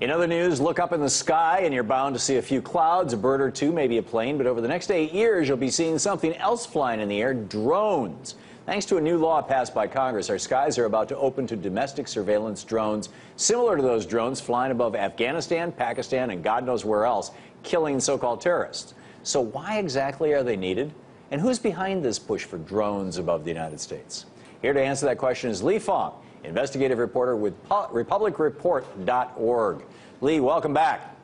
In other news, look up in the sky and you're bound to see a few clouds, a bird or two, maybe a plane. But over the next 8 years, you'll be seeing something else flying in the air, drones. Thanks to a new law passed by Congress, our skies are about to open to domestic surveillance drones, similar to those drones flying above Afghanistan, Pakistan, and God knows where else, killing so-called terrorists. So why exactly are they needed? And who's behind this push for drones above the United States? Here to answer that question is Lee Fong, investigative reporter with RepublicReport.org. Lee, welcome back.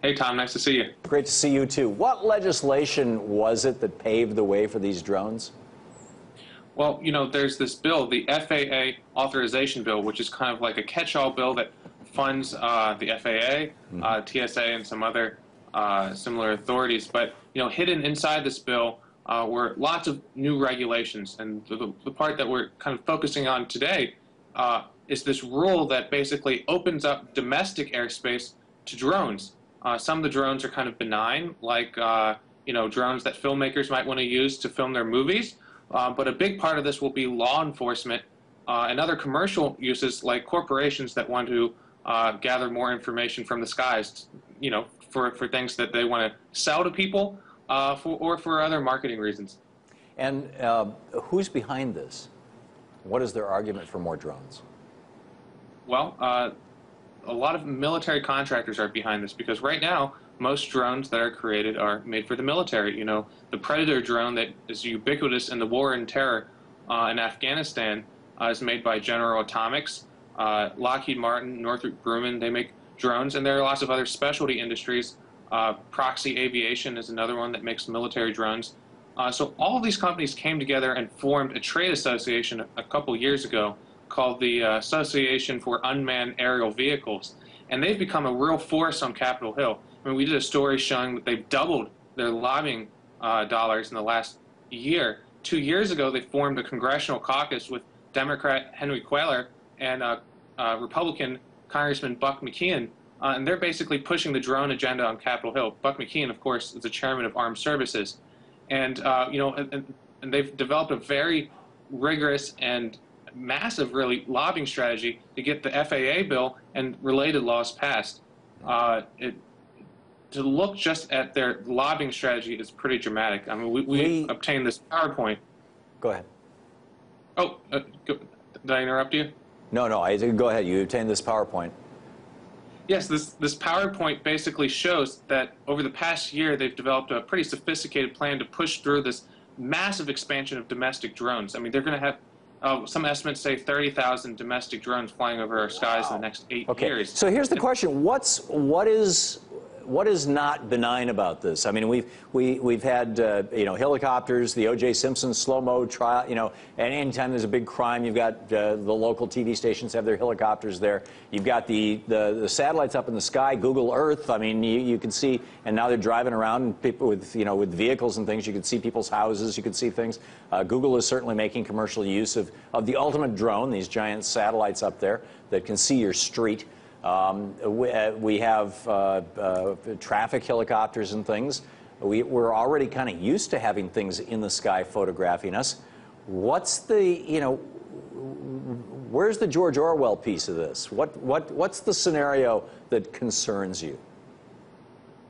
Hey, Tom. Nice to see you. Great to see you, too. What legislation was it that paved the way for these drones? Well, you know, there's this bill, the FAA authorization bill, which is kind of like a catch-all bill that funds the FAA, TSA, and some other similar authorities. But, you know, hidden inside this bill were lots of new regulations. And the part that we're kind of focusing on today is this rule that basically opens up domestic airspace to drones. Some of the drones are kind of benign, like, you know, drones that filmmakers might want to use to film their movies. But a big part of this will be law enforcement and other commercial uses, like corporations that want to gather more information from the skies, you know, for things that they want to sell to people or for other marketing reasons. And who's behind this? What is their argument for more drones? Well, a lot of military contractors are behind this because right now, most drones that are created are made for the military. You know, the Predator drone that is ubiquitous in the war and terror in Afghanistan is made by General Atomics, Lockheed Martin, Northrop Grumman. They make drones, and there are lots of other specialty industries. Proxy Aviation is another one that makes military drones. So all of these companies came together and formed a trade association a couple years ago called the Association for Unmanned Aerial Vehicles. And they've become a real force on Capitol Hill. I mean, we did a story showing that they've doubled their lobbying dollars in the last year. 2 years ago, they formed a congressional caucus with Democrat Henry Cuellar and Republican Congressman Buck McKeon, and they're basically pushing the drone agenda on Capitol Hill. Buck McKeon, of course, is the chairman of Armed Services. And, you know, and they've developed a very rigorous and massive, really, lobbying strategy to get the FAA bill and related laws passed. To look just at their lobbying strategy is pretty dramatic. I mean, we obtained this PowerPoint. Go ahead. Oh, did I interrupt you? No, go ahead. You obtained this PowerPoint. Yes, this PowerPoint basically shows that over the past year, they've developed a pretty sophisticated plan to push through this massive expansion of domestic drones. I mean, they're going to have, some estimates say 30,000 domestic drones flying over our skies in the next 8 years. So here's the question: what is not benign about this? I mean, we've had you know, helicopters, the O.J. Simpson slow-mo trial. You know, and anytime there's a big crime, you've got the local TV stations have their helicopters there. You've got the satellites up in the sky, Google Earth. I mean, you can see, and now they're driving around, and people with with vehicles and things. You can see people's houses. You can see things. Google is certainly making commercial use of the ultimate drone, these giant satellites up there that can see your street. We have traffic helicopters and things. We're already kind of used to having things in the sky photographing us. What's the, where's the George Orwell piece of this? What's the scenario that concerns you?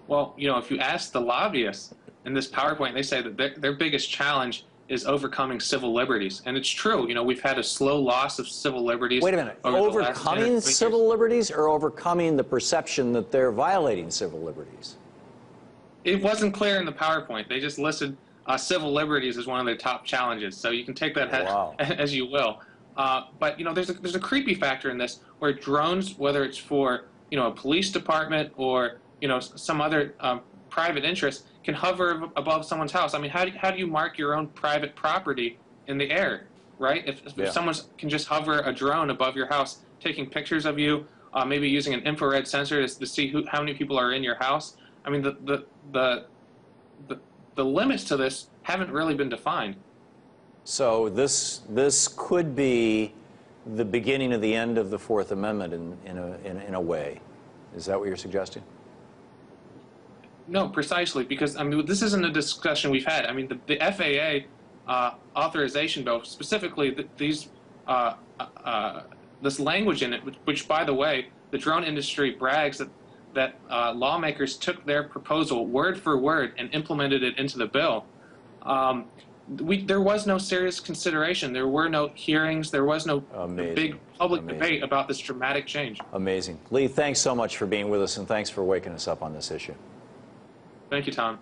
Well, you know, if you ask the lobbyists in this PowerPoint, they say that their biggest challenge is overcoming civil liberties. And it's true. You know, we've had a slow loss of civil liberties. Wait a minute. Overcoming civil liberties or overcoming the perception that they're violating civil liberties? It wasn't clear in the PowerPoint. They just listed civil liberties as one of their top challenges. So you can take that as you will. But, you know, there's a creepy factor in this where drones, whether it's for, you know, a police department or, you know, some other private interest, can hover above someone's house. I mean, how do you mark your own private property in the air, right? If someone can just hover a drone above your house, taking pictures of you, maybe using an infrared sensor to see how many people are in your house. I mean, the limits to this haven't really been defined. So this could be the beginning of the end of the Fourth Amendment in a way. Is that what you're suggesting? No, precisely, because I mean, this isn't a discussion we've had. I mean, the FAA authorization bill, specifically this language in it, which by the way, the drone industry brags that lawmakers took their proposal word for word and implemented it into the bill. There was no serious consideration. There were no hearings. There was no big public debate about this dramatic change. Amazing. Lee, thanks so much for being with us, and thanks for waking us up on this issue. Thank you, Tom.